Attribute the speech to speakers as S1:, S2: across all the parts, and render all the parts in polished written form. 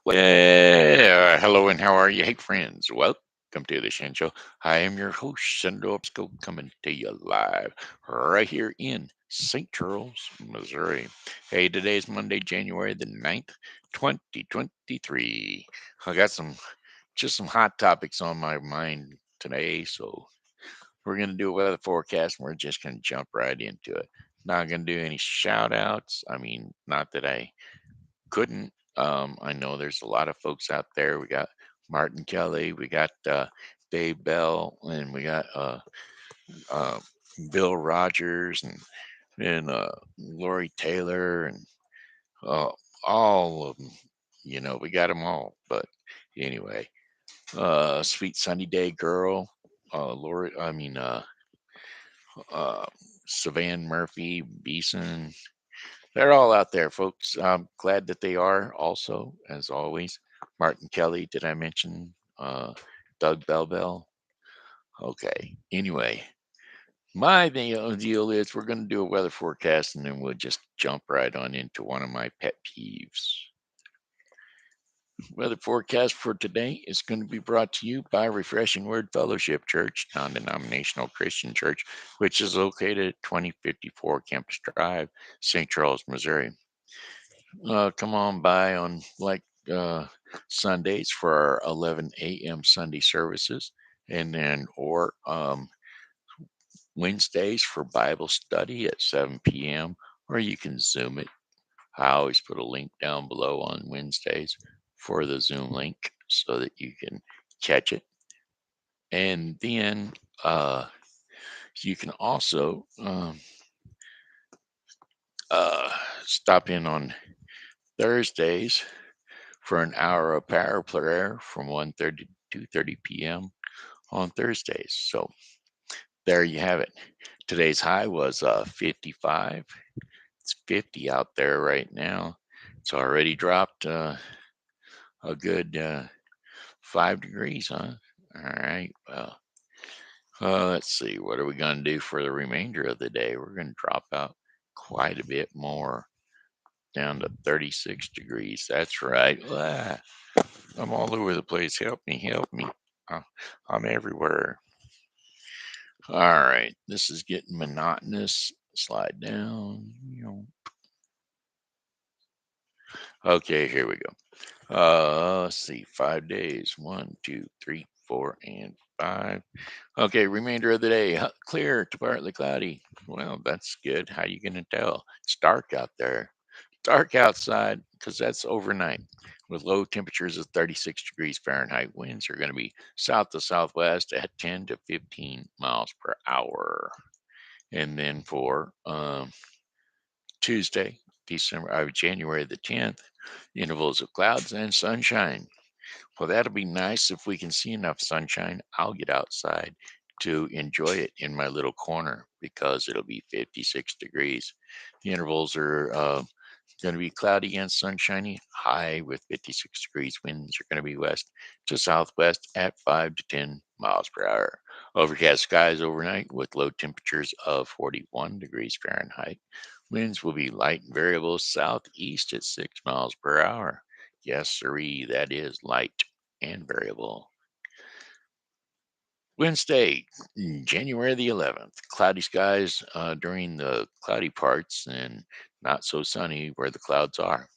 S1: Yeah, hello and how are you? Hey, friends, welcome to the Shen Show. I am your host, Soapbox, coming to you live right here in St. Charles, Missouri. Hey, today's Monday, January the 9th, 2023. I got some hot topics on my mind today, so we're going to do a weather forecast and we're just going to jump right into it. Not going to do any shout outs. I mean, not that I couldn't. I know there's a lot of folks out there. We got Martin Kelly, we got Dave Bell, and we got uh, Bill Rogers and Lori Taylor and uh, all of them. We got them all. But anyway, Sweet Sunny Day Girl, Lori. Uh, Savan Murphy, Beeson. They're all out there, folks. I'm glad that they are also, as always. Martin Kelly, did I mention? Doug Bell? Okay. Anyway, my deal is we're going to do a weather forecast and then we'll just jump right on into one of my pet peeves. Weather forecast for today is going to be brought to you by Refreshing Word Fellowship Church, non denominational Christian church, which is located at 2054 Campus Drive, St. Charles, Missouri. Come on by on uh, Sundays for our 11 a.m. Sunday services, and then or Wednesdays for Bible study at 7 p.m. Or you can Zoom it. I always put a link down below on Wednesdays for the Zoom link so that you can catch it. And then you can also uh, stop in on Thursdays for an hour of power prayer from 1:30 to 2:30 p.m. on Thursdays. So there you have it. Today's high was 55. It's 50 out there right now. It's already dropped a good 5 degrees, huh? All right. Well, let's see. What are we going to do for the remainder of the day? We're going to drop out quite a bit more down to 36 degrees. That's right. I'm all over the place. Help me, help me. Uh, I'm everywhere. All right. This is getting monotonous. Slide down. Okay, here we go. Let's see. 5 days. One, two, three, four, and five. Okay, remainder of the day. Clear to partly cloudy. Well, that's good. How you going to tell? It's dark out there. Dark outside because that's overnight with low temperatures of 36 degrees Fahrenheit. Winds are going to be south to southwest at 10 to 15 miles per hour. And then for Tuesday, January the 10th, intervals of clouds and sunshine. Well, that'll be nice if we can see enough sunshine. I'll get outside to enjoy it in my little corner because it'll be 56 degrees. The intervals are going to be cloudy and sunshiny, high with 56 degrees. Winds are going to be west to southwest at 5 to 10 miles per hour. Overcast skies overnight with low temperatures of 41 degrees Fahrenheit. Winds will be light and variable southeast at 6 miles per hour. Yes, sirree, that is light and variable. Wednesday, January the 11th. Cloudy skies during the cloudy parts and not so sunny where the clouds are.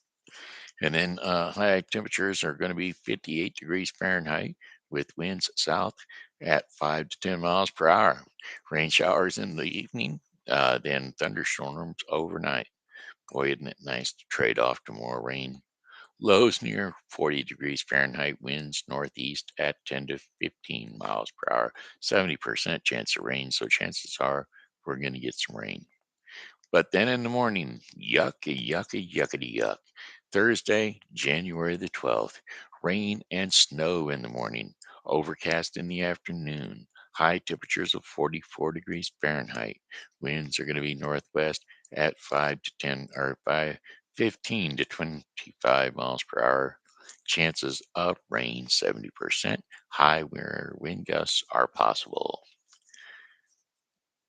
S1: And then high temperatures are going to be 58 degrees Fahrenheit with winds south at 5 to 10 miles per hour. Rain showers in the evening, then thunderstorms overnight. Boy, isn't it nice to trade off to more rain? Lows near 40 degrees Fahrenheit, winds northeast at 10 to 15 miles per hour, 70% chance of rain. So chances are we're going to get some rain. But then in the morning, yucky, yucky, yuckity yuck. Thursday, January the 12th, rain and snow in the morning, overcast in the afternoon, high temperatures of 44 degrees Fahrenheit. Winds are going to be northwest at 5 to 10 or 15 to 25 miles per hour. Chances of rain 70%. High wind gusts are possible.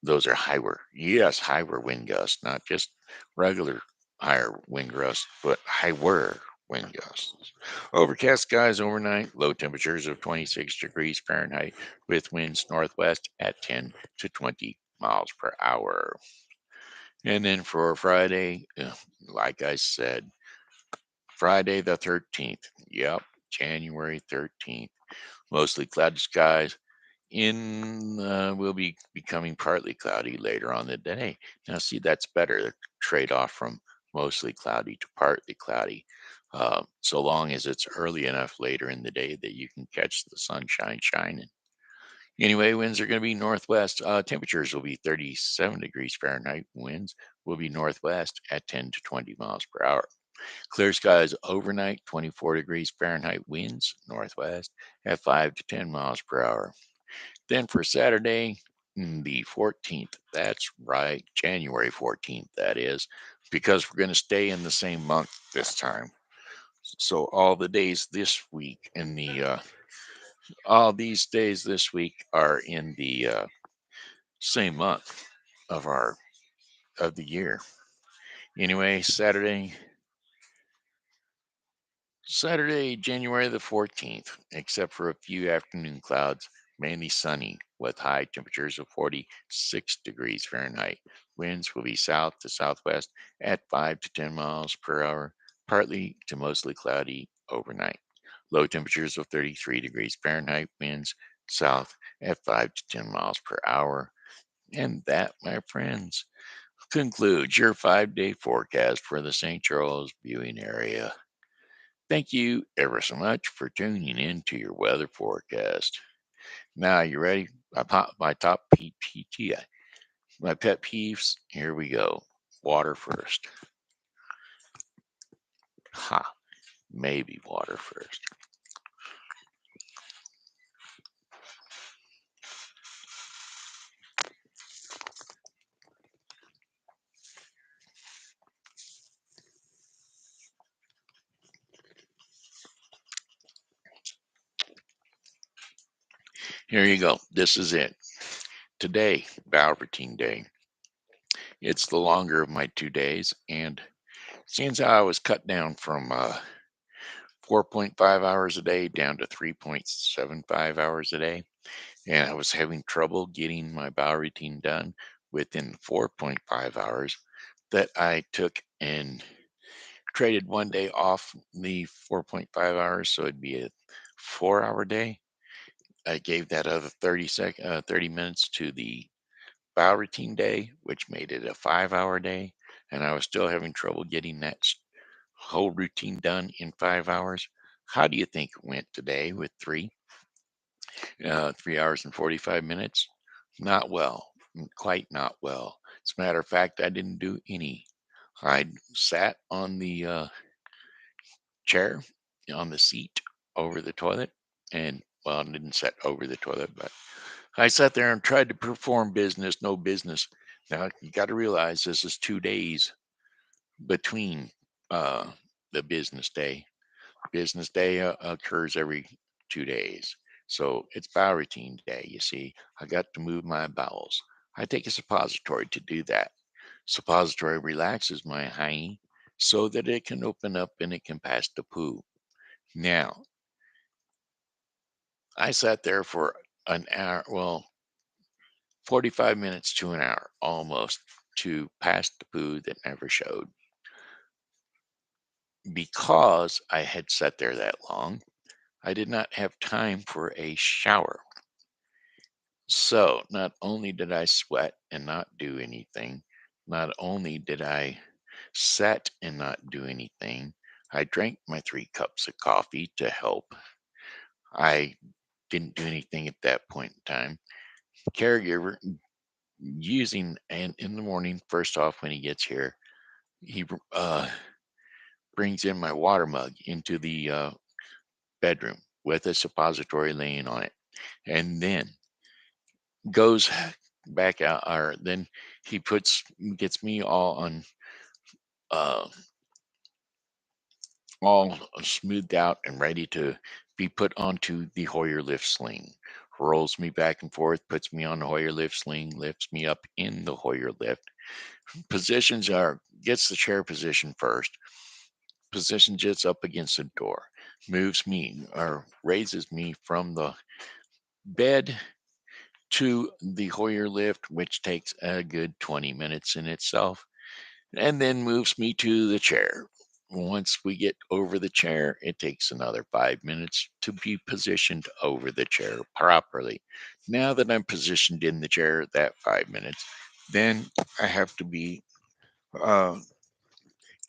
S1: Those are higher. Yes, higher wind gusts, not just regular higher wind gusts, but higher. wind gusts. Overcast skies overnight, low temperatures of 26 degrees Fahrenheit with winds northwest at 10 to 20 miles per hour. And then for Friday, like I said, Friday the 13th. Yep, January 13th. Mostly cloudy skies. Will be becoming partly cloudy later on the day. Now, see, that's better. The trade off from mostly cloudy to partly cloudy, so long as it's early enough later in the day that you can catch the sunshine shining. Anyway, winds are going to be northwest. Temperatures will be 37 degrees Fahrenheit. Winds will be northwest at 10 to 20 miles per hour. Clear skies overnight, 24 degrees Fahrenheit. Winds northwest at 5 to 10 miles per hour. Then for Saturday, the 14th, that's right, January 14th, that is, because we're going to stay in the same month this time. So all the days this week all these days this week are in the same month of our of the year. Anyway, Saturday, January the 14th, except for a few afternoon clouds, mainly sunny with high temperatures of 46 degrees Fahrenheit. Winds will be south to southwest at 5 to 10 miles per hour, partly to mostly cloudy overnight. Low temperatures of 33 degrees Fahrenheit, winds south at 5 to 10 miles per hour. And that, my friends, concludes your 5 day forecast for the St. Charles viewing area. Thank you ever so much for tuning in to your weather forecast. Now, you ready? My top PPT, my pet peeves. Here we go. Water first. Ha, maybe water first. Here you go. This is it. Today, bow routine day. It's the longer of my 2 days, and since I was cut down from 4.5 hours a day down to 3.75 hours a day, and I was having trouble getting my bow routine done within 4.5 hours, that I took and traded one day off the 4.5 hours, so it'd be a 4 hour day. I gave that other 30 minutes to the bow routine day, which made it a 5 hour day, and I was still having trouble getting that whole routine done in 5 hours. How do you think it went today with 3 hours and 45 minutes? Not well, quite not well. As a matter of fact, I didn't do any. I sat on the chair, on the seat over the toilet, and well, I didn't sit over the toilet, but I sat there and tried to perform business, no business. Now, you got to realize this is 2 days between uh, the business day. Business day occurs every 2 days. So it's bowel routine day, you see. I got to move my bowels. I take a suppository to do that. Suppository relaxes my hiney so that it can open up and it can pass the poo. Now, I sat there for an hour, well, 45 minutes to an hour almost to pass the poo that never showed. Because I had sat there that long, I did not have time for a shower. So not only did I sweat and not do anything, not only did I sit and not do anything, I drank my 3 cups of coffee to help. I didn't do anything at that point in time. Caregiver using, and in the morning, first off, when he gets here, he brings in my water mug into the bedroom with a suppository laying on it, and then goes back out, or then he gets me uh all smoothed out and ready to be put onto the Hoyer lift sling. Rolls me back and forth, puts me on the Hoyer lift sling, lifts me up in the Hoyer lift. Positions are Gets the chair position first, position just up against the door, moves me or raises me from the bed to the Hoyer lift, which takes a good 20 minutes in itself, and then moves me to the chair. Once we get over the chair, it takes another 5 minutes to be positioned over the chair properly. Now that I'm positioned in the chair, that 5 minutes, then I have to be uh,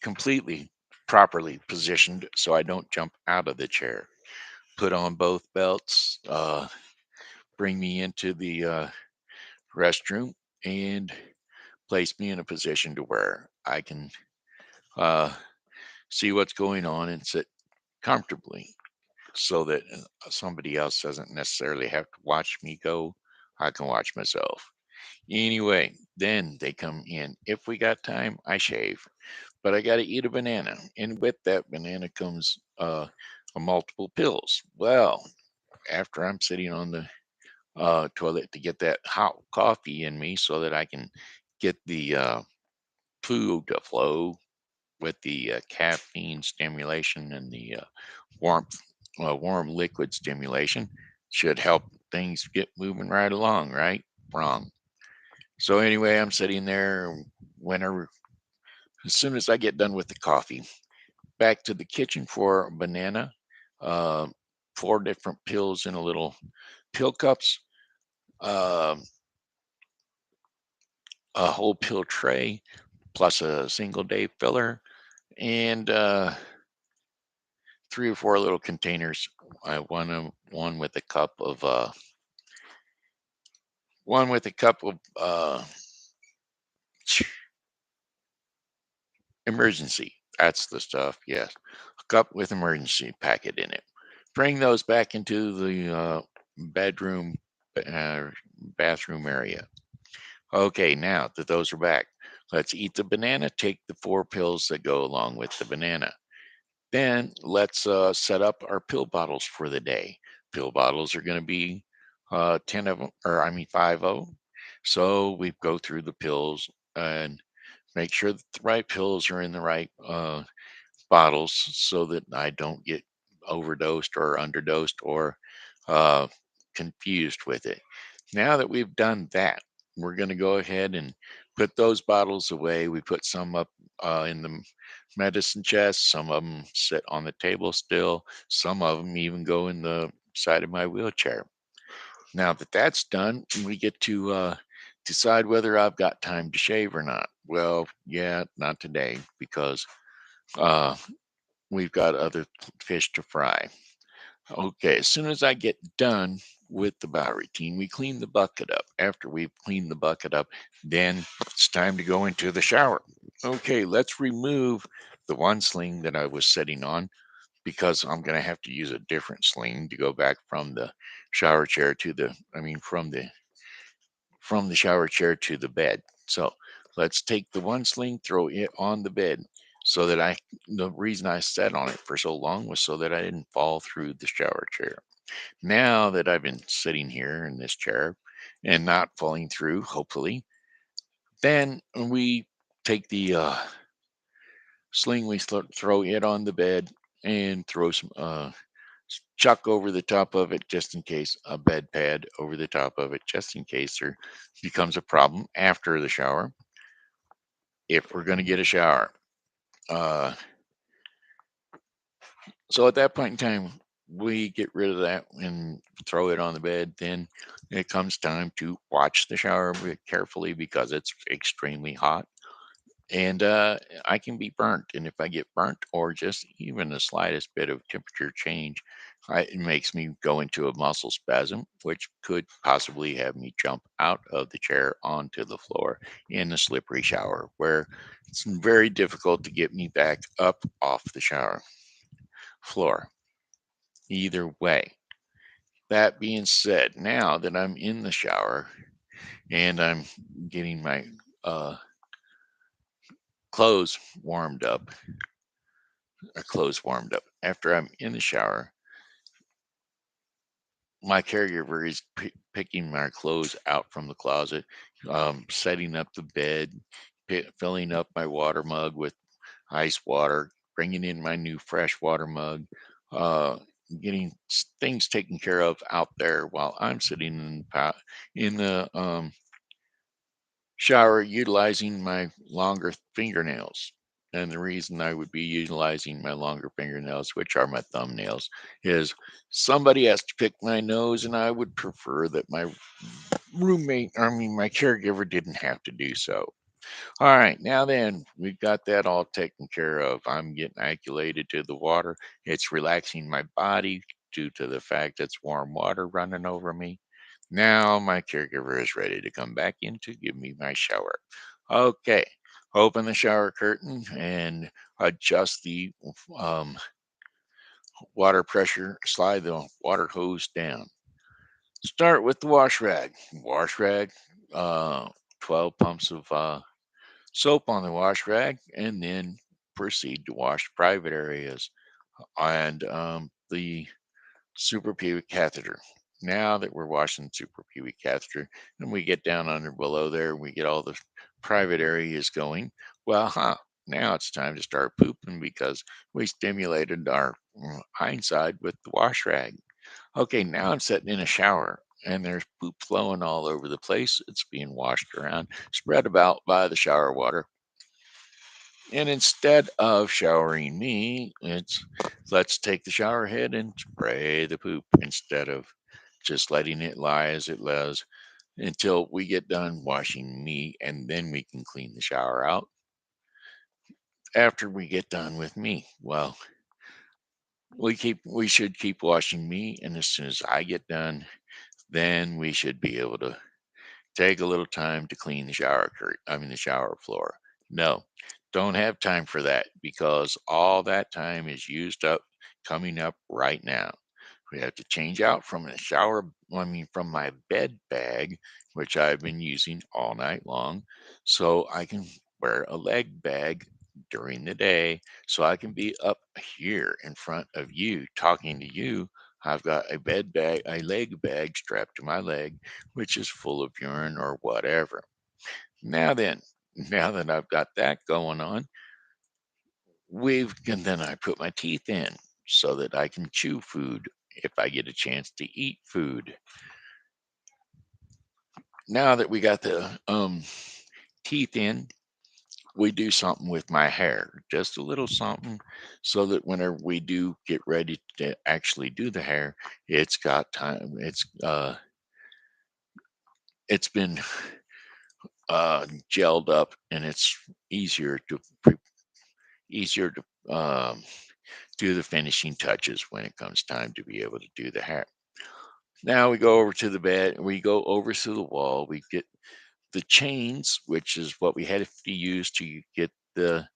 S1: completely properly positioned so I don't jump out of the chair. Put on both belts, bring me into the restroom, and place me in a position to where I can uh, see what's going on and sit comfortably so that somebody else doesn't necessarily have to watch me go. I can watch myself. Anyway, then they come in. If we got time, I shave, but I got to eat a banana. And with that banana comes a multiple pills. Well, after I'm sitting on the toilet to get that hot coffee in me so that I can get the food to flow with the caffeine stimulation and the warmth, warm liquid stimulation should help things get moving right along, right? Wrong. So anyway, I'm sitting there whenever, as soon as I get done with the coffee, back to the kitchen for a banana, uh, four different pills in a little pill cups, um a whole pill tray, plus a single day filler, and three or four little containers. I want one with a cup of one with a cup of emergency. That's the stuff. Yes, a cup with emergency packet in it. Bring those back into the bedroom, uh, bathroom area. Okay, now that those are back, let's eat the banana. Take the four pills that go along with the banana. Then let's set up our pill bottles for the day. Pill bottles are going to be 10 of them, or I mean 5 of them. So we go through the pills and make sure that the right pills are in the right bottles so that I don't get overdosed or underdosed or uh, confused with it. Now that we've done that, we're going to go ahead and put those bottles away. We put some up in the medicine chest, some of them sit on the table still, some of them even go in the side of my wheelchair. Now that that's done, we get to decide whether I've got time to shave or not. Well, yeah, not today because uh, we've got other fish to fry. Okay, as soon as I get done with the bow routine, we clean the bucket up. After we've cleaned the bucket up, then it's time to go into the shower. Okay, let's remove the one sling that I was sitting on because I'm going to have to use a different sling to go back from the shower chair to the, I mean, from the shower chair to the bed. So let's take the one sling, throw it on the bed so that the reason I sat on it for so long was so that I didn't fall through the shower chair. Now that I've been sitting here in this chair and not falling through, hopefully, then we take the sling, we throw it on the bed and throw some chuck over the top of it just in case, a bed pad over the top of it just in case there becomes a problem after the shower if we're going to get a shower. Uh, so at that point in time, we get rid of that and throw it on the bed. Then it comes time to watch the shower carefully because it's extremely hot. And I can be burnt. And if I get burnt or just even the slightest bit of temperature change, it makes me go into a muscle spasm, which could possibly have me jump out of the chair onto the floor in a slippery shower, where it's very difficult to get me back up off the shower floor. Either way, that being said, now that I'm in the shower and I'm getting my clothes warmed up, after I'm in the shower, my caregiver is picking my clothes out from the closet, setting up the bed, filling up my water mug with ice water, bringing in my new fresh water mug, uh, getting things taken care of out there while I'm sitting in the shower utilizing my longer fingernails. And the reason I would be utilizing my longer fingernails, which are my thumbnails, is somebody has to pick my nose, and I would prefer that my my caregiver didn't have to do so. All right, now then, we've got that all taken care of. I'm getting acclimated to the water. It's relaxing my body due to the fact it's warm water running over me. Now my caregiver is ready to come back in to give me my shower. Okay, open the shower curtain and adjust the um, water pressure, slide the water hose down. Start with the wash rag. Wash rag, uh, 12 pumps of soap on the wash rag, and then proceed to wash private areas and the suprapubic catheter. Now that we're washing suprapubic catheter and we get down under below there, we get all the private areas going. Well, now it's time to start pooping because we stimulated our hindside with the wash rag. Okay, now I'm sitting in a shower and there's poop flowing all over the place. It's being washed around, spread about by the shower water. And instead of showering me, it's let's take the shower head and spray the poop instead of just letting it lie as it lays until we get done washing me, and then we can clean the shower out after we get done with me. Well, we should keep washing me, and as soon as I get done, then we should be able to take a little time to clean the the shower floor. No, don't have time for that because all that time is used up coming up right now. We have to change out from the from my bed bag, which I've been using all night long, so I can wear a leg bag during the day so I can be up here in front of you talking to you. I've got a leg bag strapped to my leg, which is full of urine or whatever. Now then, now that I've got that going on, and then I put my teeth in so that I can chew food if I get a chance to eat food. Now that we got the teeth in, we do something with my hair, just a little something, so that whenever we do get ready to actually do the hair, it's got time. It's been gelled up, and it's easier to easier to do the finishing touches when it comes time to be able to do the hair. Now we go over to the bed, we go over to the wall, we get the chains, which is what we had to use to get the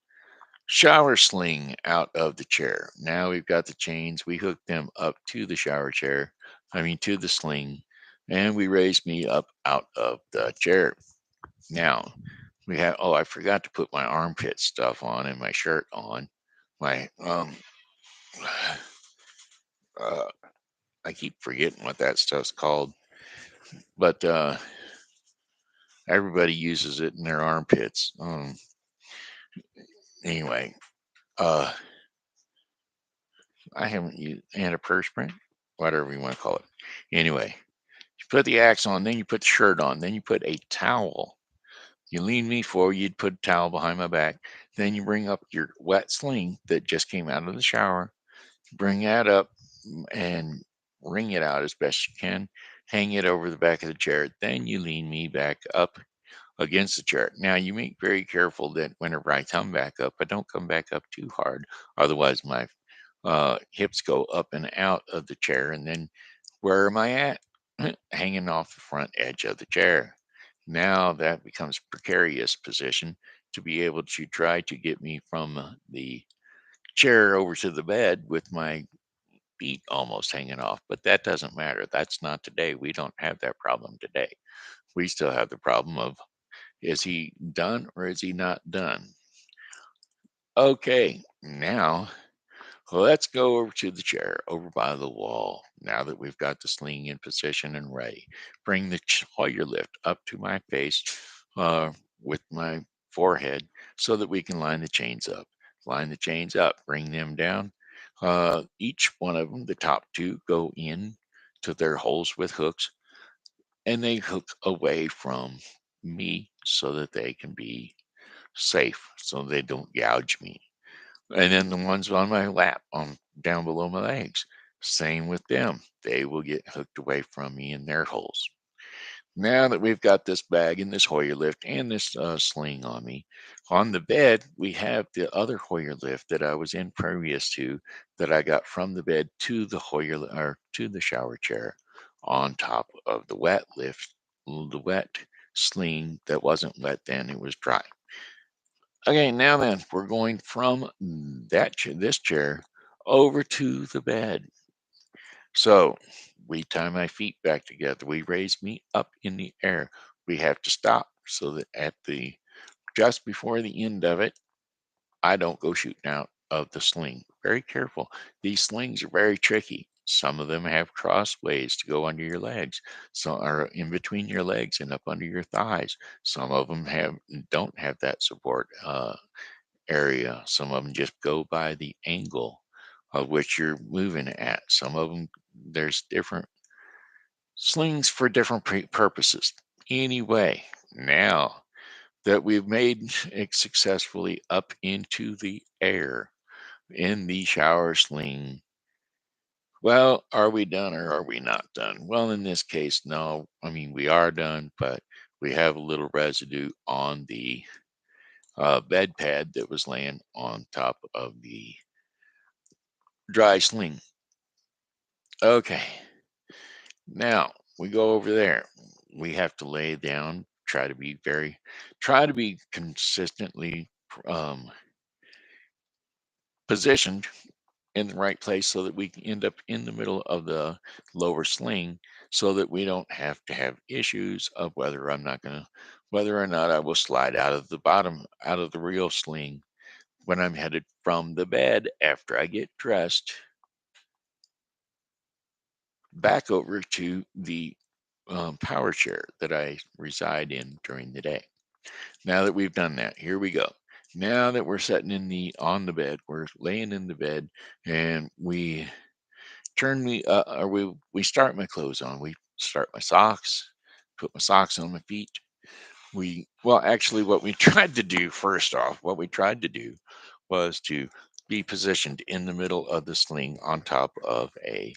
S1: shower sling out of the chair. Now we've got the chains, we hook them up to the shower chair, to the sling, and we raise me up out of the chair. Now I forgot to put my armpit stuff on and my shirt on. My uh, I keep forgetting what that stuff's called, but everybody uses it in their armpits. Anyway, uh, I haven't used antiperspirant, whatever you want to call it. Anyway, you put the axe on, then you put the shirt on, then you put a towel. You lean me forward, you'd put a towel behind my back. Then you bring up your wet sling that just came out of the shower, bring that up and wring it out as best you can. Hang it over the back of the chair. Then you lean me back up against the chair. Now you make very careful that whenever I come back up, I don't come back up too hard. Otherwise, my hips go up and out of the chair. And then where am I at? Hanging off the front edge of the chair. Now that becomes precarious position to be able to try to get me from the chair over to the bed with my feet almost hanging off. But that doesn't matter. That's not today. We don't have that problem today. We still have the problem of, is he done or is he not done? Okay, now let's go over to the chair over by the wall. Now that we've got the sling in position and ready, bring the Hoyer lift up to my face with my forehead so that we can line the chains up. line the chains up, bring them down. Each one of them, the top two, go in to their holes with hooks, and they hook away from me so that they can be safe, so they don't gouge me. And then the ones on my lap, on down below my legs, same with them. They will get hooked away from me in their holes. Now that we've got this bag and this Hoyer lift and this sling on me, on the bed, we have the other Hoyer lift that I was in previous to, that I got from the bed to the or to the shower chair on top of the wet lift, the wet sling that wasn't wet then, it was dry. Okay, now then, we're going from this chair over to the bed. So we tie my feet back together. We raise me up in the air. We have to stop so that at the just before the end of it, I don't go shooting out of the sling. Very careful. These slings are very tricky. Some of them have crossways to go under your legs, some are in between your legs and up under your thighs. Some of them don't have that support area. Some of them just go by the angle of which you're moving at. Some of them, there's different slings for different purposes. Anyway, now that we've made it successfully up into the air in the shower sling, well, are we done or are we not done? Well, in this case, no. I mean, we are done, but we have a little residue on the bed pad that was laying on top of the dry sling. Okay, now we go over there. We have to lay down, try to be consistently um, positioned in the right place so that we can end up in the middle of the lower sling so that we don't have to have issues of whether or not I will slide out of the bottom, out of the real sling when I'm headed from the bed after I get dressed back over to the power chair that I reside in during the day. Now that we've done that, here we go. Now that we're sitting on the bed, we're laying in the bed, and we start my clothes on. We start my socks, put my socks on my feet. Actually, what we tried to do first off, what we tried to do was to be positioned in the middle of the sling on top of a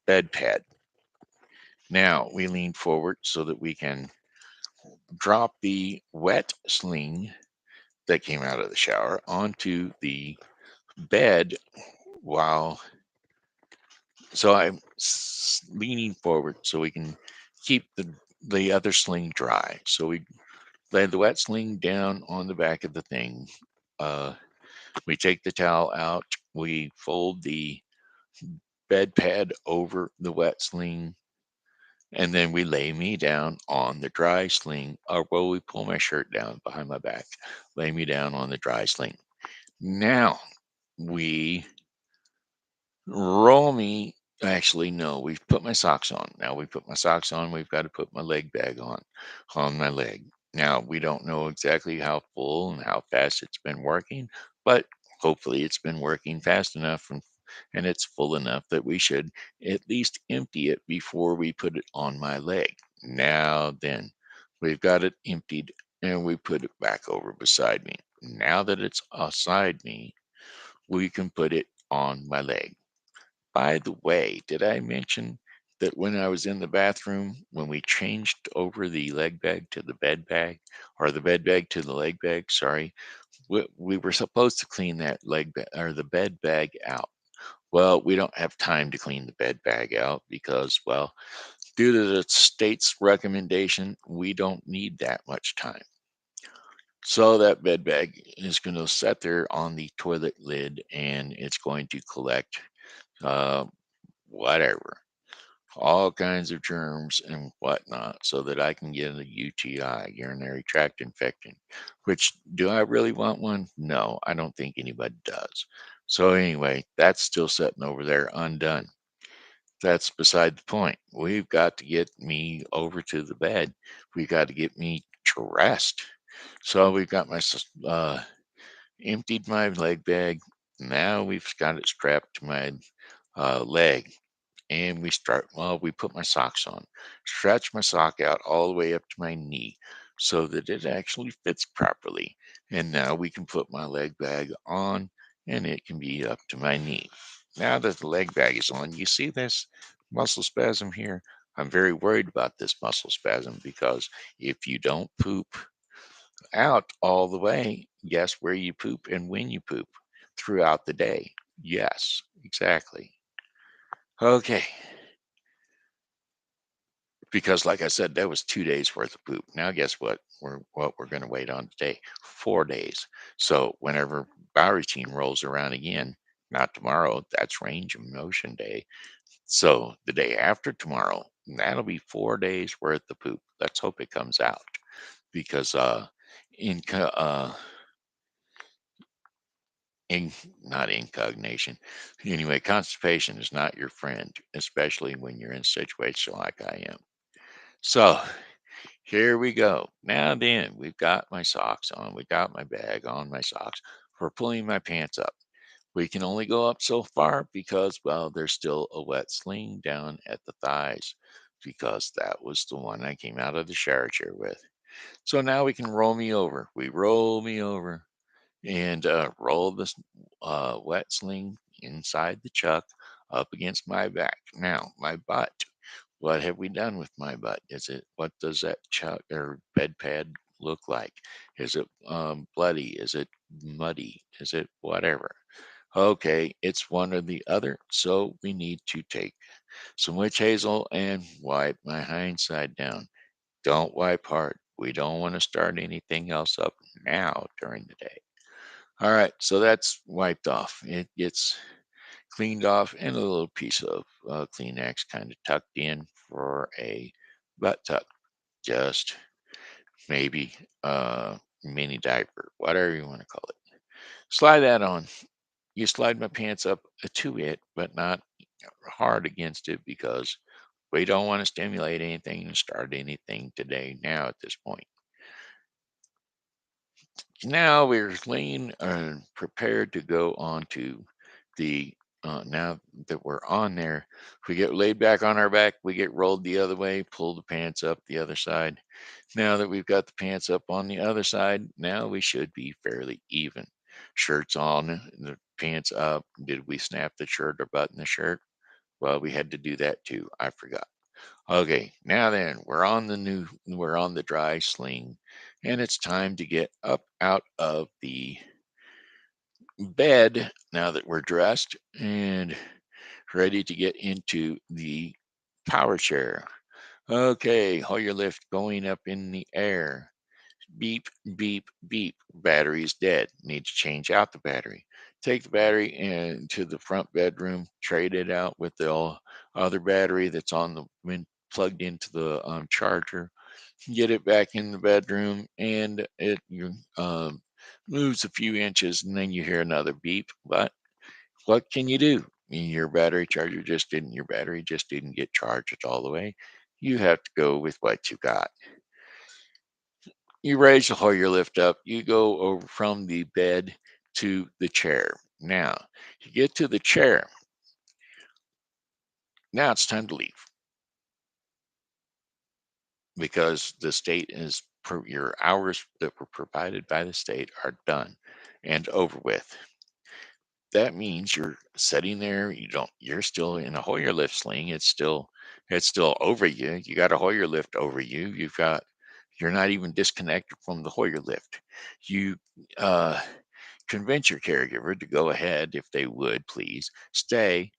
S1: bed pad. Now we lean forward so that we can drop the wet sling that came out of the shower onto the bed while leaning forward so we can keep the other sling dry. So we lay the wet sling down on the back of the thing. Uh, we take the towel out. We fold the bed pad over the wet sling, and then we lay me down on the dry sling. Or well, we pull my shirt down behind my back, lay me down on the dry sling. Now we roll me. Actually, no, we've put my socks on. Now we put my socks on. We've got to put my leg bag on my leg. Now we don't know exactly how full and how fast it's been working, but hopefully it's been working fast enough and it's full enough that we should at least empty it before we put it on my leg. Now then, we've got it emptied and we put it back over beside me. Now that it's beside me, we can put it on my leg. By the way, did I mention that when I was in the bathroom, when we changed over the leg bag to the bed bag, or the bed bag to the leg bag, sorry, we were supposed to clean that leg bag or the bed bag out. Well, we don't have time to clean the bed bag out because, well, due to the state's recommendation, we don't need that much time. So that bed bag is going to sit there on the toilet lid and it's going to collect uh, whatever, all kinds of germs and whatnot, so that I can get a UTI, urinary tract infection. Which, do I really want one? No, I don't think anybody does. So, anyway, that's still sitting over there undone. That's beside the point. We've got to get me over to the bed. We've got to get me dressed. So, we've got my Emptied my leg bag. Now we've got it strapped to my leg. And we put my socks on, stretch my sock out all the way up to my knee so that it actually fits properly. And now we can put my leg bag on and it can be up to my knee. Now that the leg bag is on, you see this muscle spasm here? I'm very worried about this muscle spasm because if you don't poop out all the way, guess where you poop and when you poop? Throughout the day. Yes, exactly. Okay. Because like I said, that was 2 days worth of poop. Now guess what we're gonna wait on today? 4 days. So whenever bioroutine rolls around again, not tomorrow, that's range of motion day. So the day after tomorrow, that'll be 4 days worth of poop. Let's hope it comes out because in in not incognation. Anyway, constipation is not your friend, especially when you're in a situation like I am. So here we go. Now then, we've got my socks on. We got my bag on, my socks. We're pulling my pants up. We can only go up so far because, well, there's still a wet sling down at the thighs because that was the one I came out of the shower chair with. So now we can roll me over. We roll me over and roll this wet sling inside the chuck up against my back. Now, my butt. What have we done with my butt? What does that chuck or bed pad look like? Is it bloody? Is it muddy? Is it whatever? Okay, it's one or the other. So we need to take some witch hazel and wipe my hindside down. Don't wipe hard. We don't want to start anything else up now during the day. All right, so that's wiped off. It gets cleaned off and a little piece of Kleenex kind of tucked in for a butt tuck. Just maybe a mini diaper, whatever you want to call it. Slide that on. You slide my pants up to it, but not hard against it because we don't want to stimulate anything and start anything today now at this point. Now we're laying and prepared to go on to the now that we're on there, we get laid back on our back, we get rolled the other way, pull the pants up the other side. Now that we've got the pants up on the other side, now we should be fairly even. Shirts on, the pants up. Did we snap the shirt or button the shirt? Well, we had to do that too. I forgot. Okay, now then, we're on the dry sling, and it's time to get up out of the bed now that we're dressed and ready to get into the power chair. Okay, Hoyer lift going up in the air. Beep, beep, beep. Battery's dead. Need to change out the battery. Take the battery into the front bedroom, trade it out with the other battery that's on the when plugged into the charger. Get it back in the bedroom, and it moves a few inches, and then you hear another beep. But what can you do? Your battery just didn't get charged all the way. You have to go with what you got. You raise the Hoyer lift up. You go over from the bed to the chair. Now, you get to the chair. Now it's time to leave because the state your hours that were provided by the state are done and over with. That means you're sitting there. You're still in a Hoyer lift sling. It's still over you. You got a Hoyer lift over you. You're not even disconnected from the Hoyer lift. You uh, convince your caregiver to go ahead, if they would please stay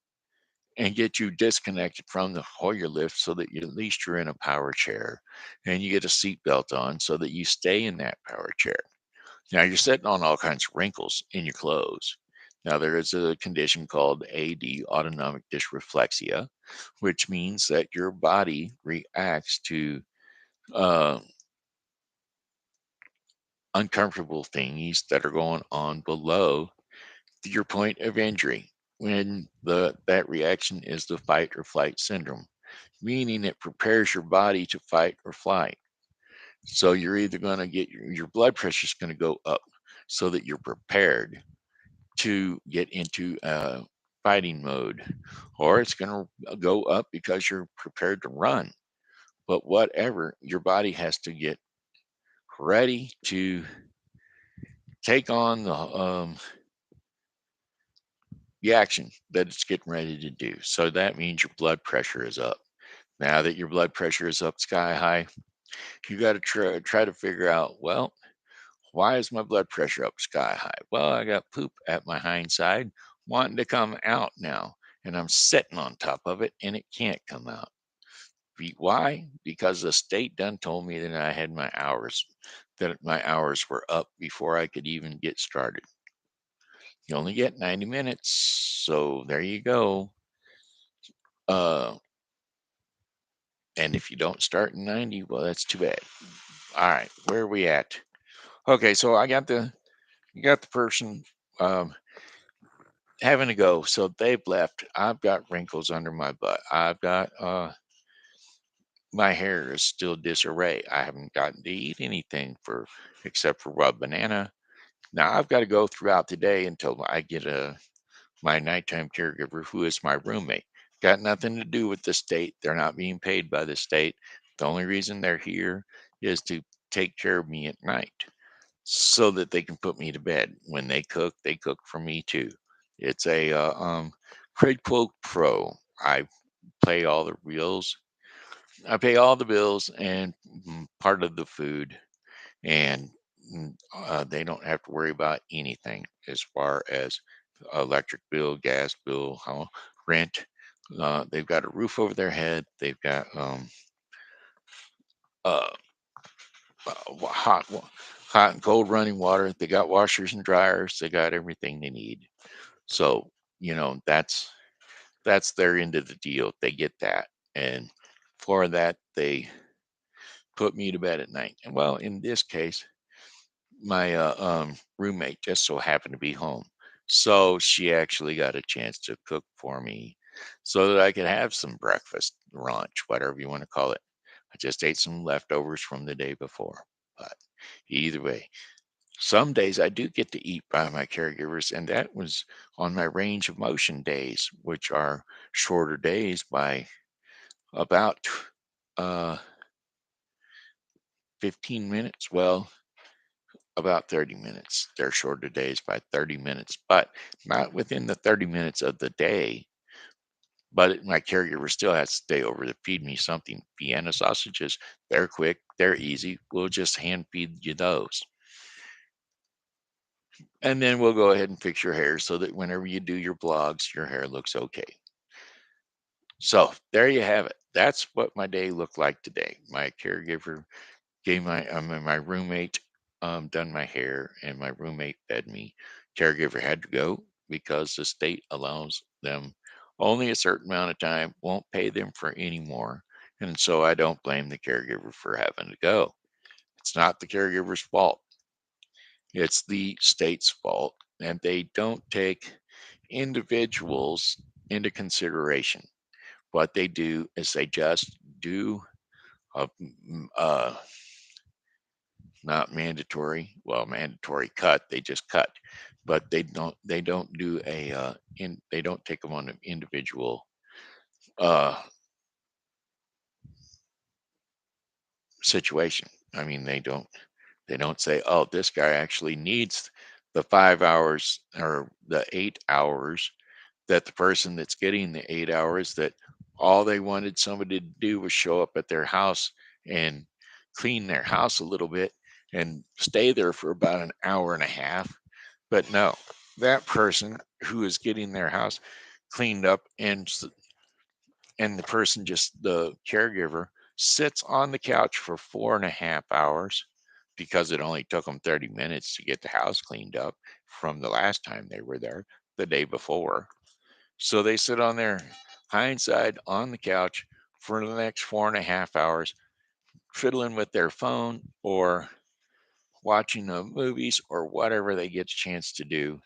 S1: and get you disconnected from the Hoyer lift so that at least you're in a power chair and you get a seatbelt on so that you stay in that power chair. Now you're sitting on all kinds of wrinkles in your clothes. Now there is a condition called AD, autonomic dysreflexia, which means that your body reacts to uh, uncomfortable thingies that are going on below your point of injury. When that reaction is the fight or flight syndrome, meaning it prepares your body to fight or flight. So you're either going to get your blood pressure is going to go up so that you're prepared to get into fighting mode, or it's going to go up because you're prepared to run. But whatever, your body has to get ready to take on the action that it's getting ready to do. So that means your blood pressure is up. Now that your blood pressure is up sky high, you got to try to figure out, well, why is my blood pressure up sky high? Well, I got poop at my hind side wanting to come out now, and I'm sitting on top of it, and it can't come out. Why? Because the state done told me that my hours were up before I could even get started. You only get 90 minutes, so there you go. Uh, and if you don't start in 90, well, that's too bad. All right, where are we at? Okay, so I got the you got the person um, having to go. So they've left. I've got wrinkles under my butt. I've got my hair is still disarray. I haven't gotten to eat anything for except for raw banana. Now I've got to go throughout the day until I get my nighttime caregiver who is my roommate. Got nothing to do with the state. They're not being paid by the state. The only reason they're here is to take care of me at night so that they can put me to bed. When they cook for me too. It's a quid pro pro. I pay all the bills. I pay all the bills and part of the food, and they don't have to worry about anything as far as electric bill, gas bill, rent. They've got a roof over their head. They've got uh, hot and cold running water. They got washers and dryers. They got everything they need. So that's their end of the deal. They get that, and for that they put me to bed at night. And well, in this case, my roommate just so happened to be home, so she actually got a chance to cook for me, so that I could have some breakfast, lunch, whatever you want to call it. I just ate some leftovers from the day before, but either way. Some days I do get to eat by my caregivers, and that was on my range of motion days, which are shorter days by about uh, 15 minutes. Well, about 30 minutes. They're shorter days by 30 minutes, but not within the 30 minutes of the day. But my caregiver still has to stay over to feed me something. Vienna sausages, they're quick, they're easy. We'll just hand feed you those. And then we'll go ahead and fix your hair so that whenever you do your blogs, your hair looks okay. So there you have it. That's what my day looked like today. My caregiver gave my roommate done my hair, and my roommate fed me. Caregiver had to go because the state allows them only a certain amount of time, won't pay them for any more. And so I don't blame the caregiver for having to go. It's not the caregiver's fault. It's the state's fault. And they don't take individuals into consideration. What they do is they just do a, not mandatory, well, mandatory cut. They just cut, but they don't do they don't take them on an individual uh, situation. I mean, they don't say, oh, this guy actually needs the 5 hours or the 8 hours, that the person that's getting the 8 hours, that all they wanted somebody to do was show up at their house and clean their house a little bit and stay there for about an hour and a half. But no, that person who is getting their house cleaned up, and the person, just the caregiver, sits on the couch for 4.5 hours because it only took them 30 minutes to get the house cleaned up from the last time they were there, the day before. So they sit on their hindside on the couch for the next 4.5 hours, fiddling with their phone or watching the movies or whatever they get a chance to do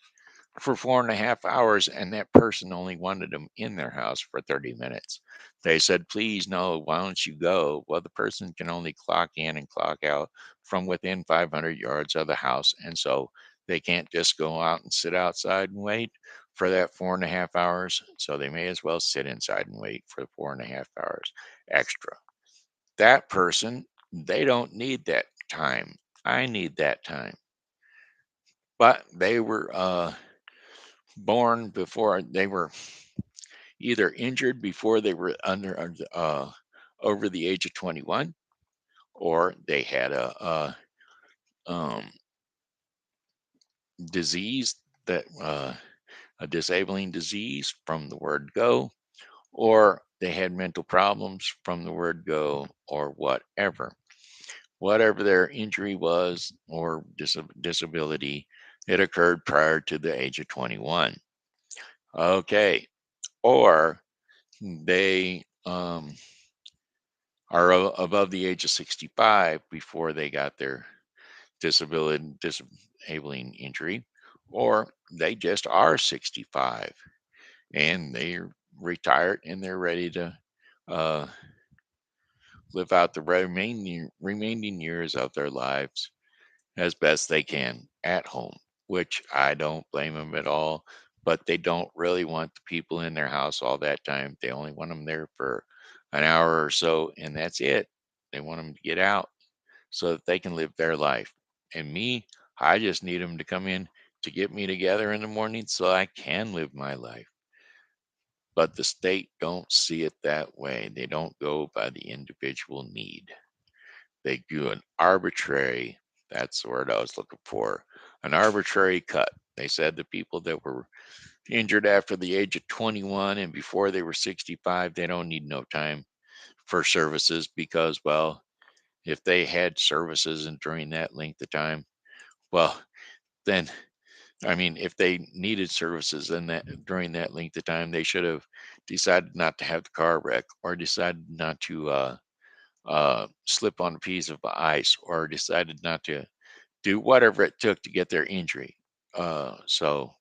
S1: for 4.5 hours. And that person only wanted them in their house for 30 minutes. They said, please, no, why don't you go? Well, the person can only clock in and clock out from within 500 yards of the house. And so They can't just go out and sit outside and wait for that 4.5 hours. So they may as well sit inside and wait for the 4.5 hours extra. That person, they don't need that time. I need that time. But they were born before they were either injured before they were over the age of 21, or they had a disease that a disabling disease from the word go, or they had mental problems from the word go, or whatever their injury was or disability, it occurred prior to the age of 21. Okay. Or they are above the age of 65 before they got their disabling injury, or they just are 65 and they're retired and they're ready to uh, live out the remaining years of their lives as best they can at home, which I don't blame them at all. But they don't really want the people in their house all that time. They only want them there for an hour or so, and that's it. They want them to get out so that they can live their life. And me, I just need them to come in to get me together in the morning so I can live my life. But the state don't see it that way. They don't go by the individual need. They do an arbitrary, that's the word I was looking for, an arbitrary cut. They said the people that were injured after the age of 21 and before they were 65, they don't need no time for services because, well, if they had services and during that length of time, well, then, I mean, if they needed services in that during that length of time, they should have decided not to have the car wreck or decided not to slip on a piece of ice or decided not to do whatever it took to get their injury. So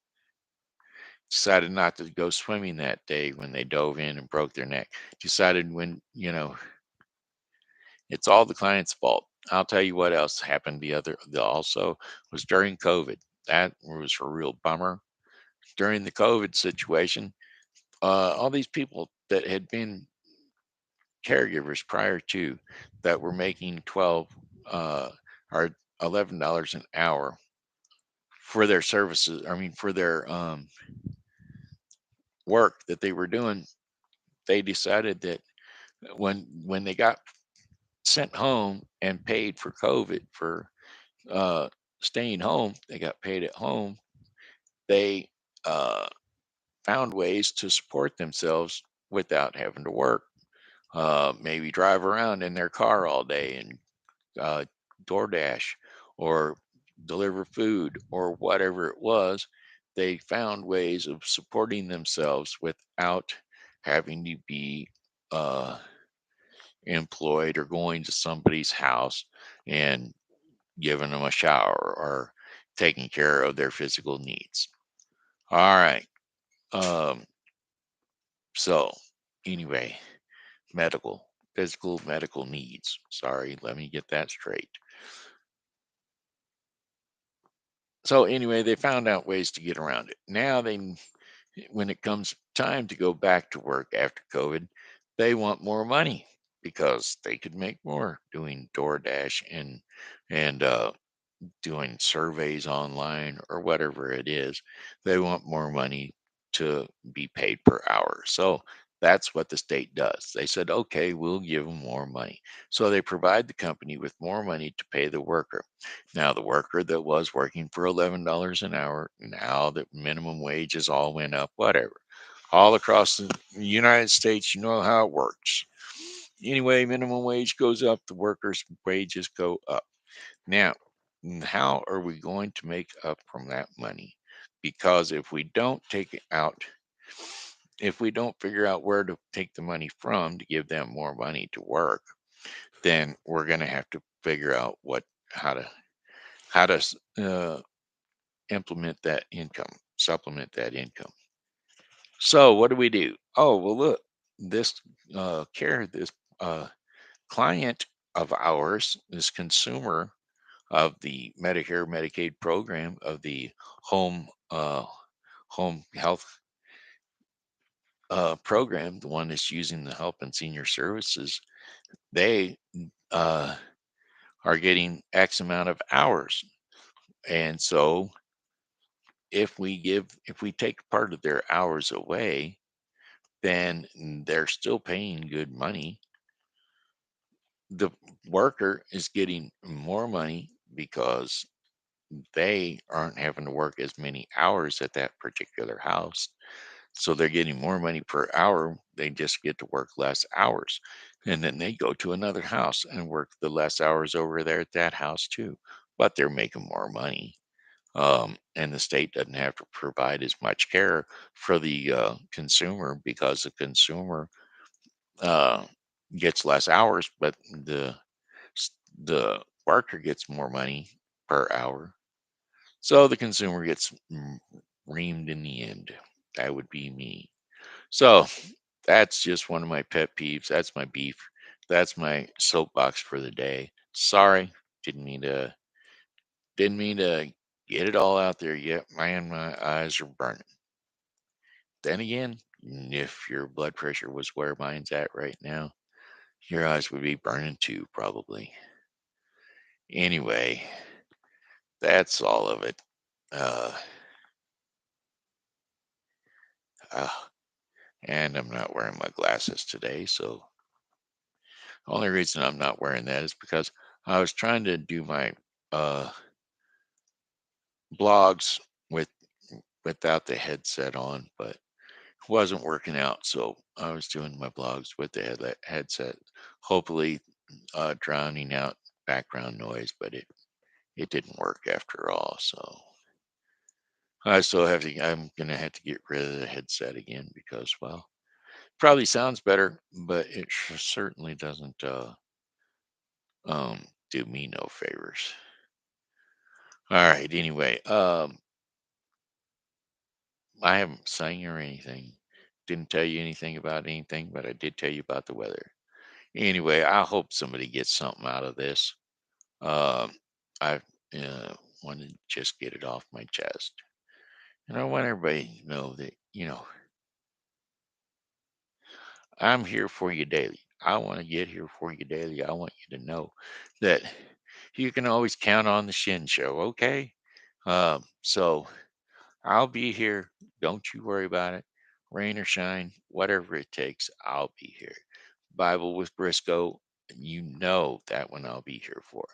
S1: decided not to go swimming that day when they dove in and broke their neck. Decided when, it's all the client's fault. I'll tell you what else happened also was during COVID. That was a real bummer. During the COVID situation, all these people that had been caregivers prior to that were making 12 or $11 an hour for their services, I mean for their work that they were doing, they decided that when they got sent home and paid for COVID for uh, staying home, they got paid at home. They uh, found ways to support themselves without having to work. Maybe drive around in their car all day and uh, DoorDash or deliver food or whatever it was. They found ways of supporting themselves without having to be uh, employed or going to somebody's house and giving them a shower or taking care of their physical needs. All right. Um, so, anyway, physical medical needs. Sorry, let me get that straight. So, anyway, they found out ways to get around it. Now, when it comes time to go back to work after COVID, they want more money because they could make more doing DoorDash and doing surveys online or whatever it is. They want more money to be paid per hour. So that's what the state does. They said, okay, we'll give them more money. So they provide the company with more money to pay the worker. Now, the worker that was working for $11 an hour, now that minimum wages all went up, whatever. All across the United States, you know how it works. Anyway, minimum wage goes up, the workers' wages go up. Now, how are we going to make up from that money? Because if we don't figure out where to take the money from to give them more money to work, then we're going to have to figure out how to implement that income, supplement that income. So what do we do? Oh, well, look, this this uh, client of ours, this consumer of the Medicare Medicaid program of the home home health program, the one that's using the Help and Senior Services, they uh, are getting X amount of hours. And so if we take part of their hours away, then they're still paying good money. The worker is getting more money because they aren't having to work as many hours at that particular house. So they're getting more money per hour. They just get to work less hours. And then they go to another house and work the less hours over there at that house too. But they're making more money. And the state doesn't have to provide as much care for the consumer because the consumer uh, gets less hours, but the worker gets more money per hour. So the consumer gets reamed in the end. That would be me. So that's just one of my pet peeves. That's my beef. That's my soapbox for the day. Sorry, didn't mean to didn't mean to get it all out there yet. Man, my eyes are burning. Then again, if your blood pressure was where mine's at right now, your eyes would be burning too, probably. Anyway, that's all of it. Uh, uh, and I'm not wearing my glasses today, so the only reason I'm not wearing that is because I was trying to do my uh, blogs with without the headset on, but it wasn't working out. So I was doing my blogs with the headset, hopefully drowning out background noise, but it didn't work after all. So I'm gonna have to get rid of the headset again because, well, probably sounds better, but it certainly doesn't do me no favors. All right. Anyway, I haven't sang or anything. Didn't tell you anything about anything, but I did tell you about the weather. Anyway, I hope somebody gets something out of this. Um, I want to just get it off my chest, and I want everybody to know that I'm here for you daily. I want to get here for you daily. I want you to know that you can always count on the Shin Show. Okay, so I'll be here. Don't you worry about it. Rain or shine, whatever it takes, I'll be here. Bible with Briscoe, you know that one I'll be here for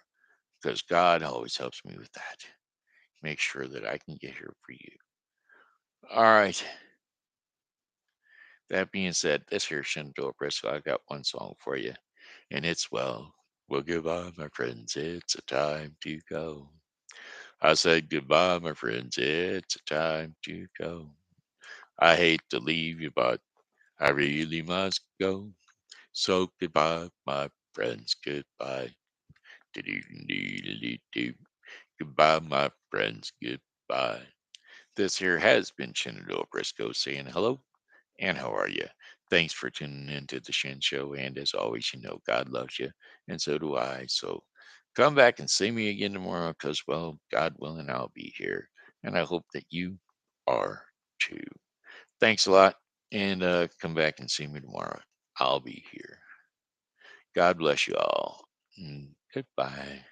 S1: because God always helps me with that. Make sure that I can get here for you. All right. That being said, this here Shenandoah Briscoe, I got one song for you, and it's well, goodbye, my friends. It's a time to go. I said goodbye, my friends. It's a time to go. I hate to leave you, but I really must go. So goodbye, my friends. Goodbye. Do-do-do-do-do-do. Goodbye, my friends. Goodbye. This here has been Shenandoah Briscoe saying hello and how are you? Thanks for tuning in to the Shen Show. And as always, you know God loves you, and so do I. So come back and see me again tomorrow because, well, God willing, I'll be here. And I hope that you are too. Thanks a lot. And come back and see me tomorrow. I'll be here. God bless you all. Goodbye.